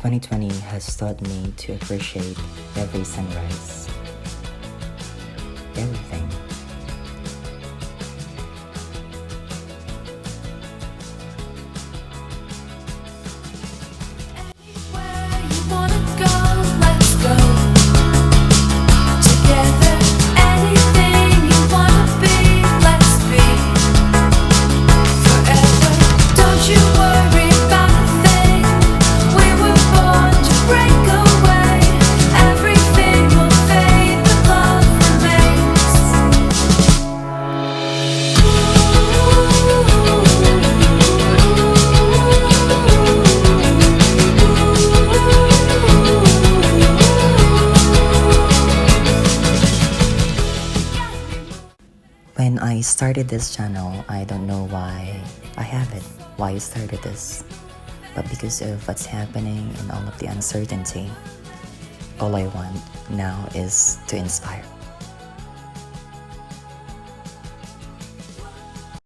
2020 has taught me to appreciate every sunrise, everything. When I started this channel, I don't know why I have it, why I started this. But because of what's happening and all of the uncertainty, all I want now is to inspire.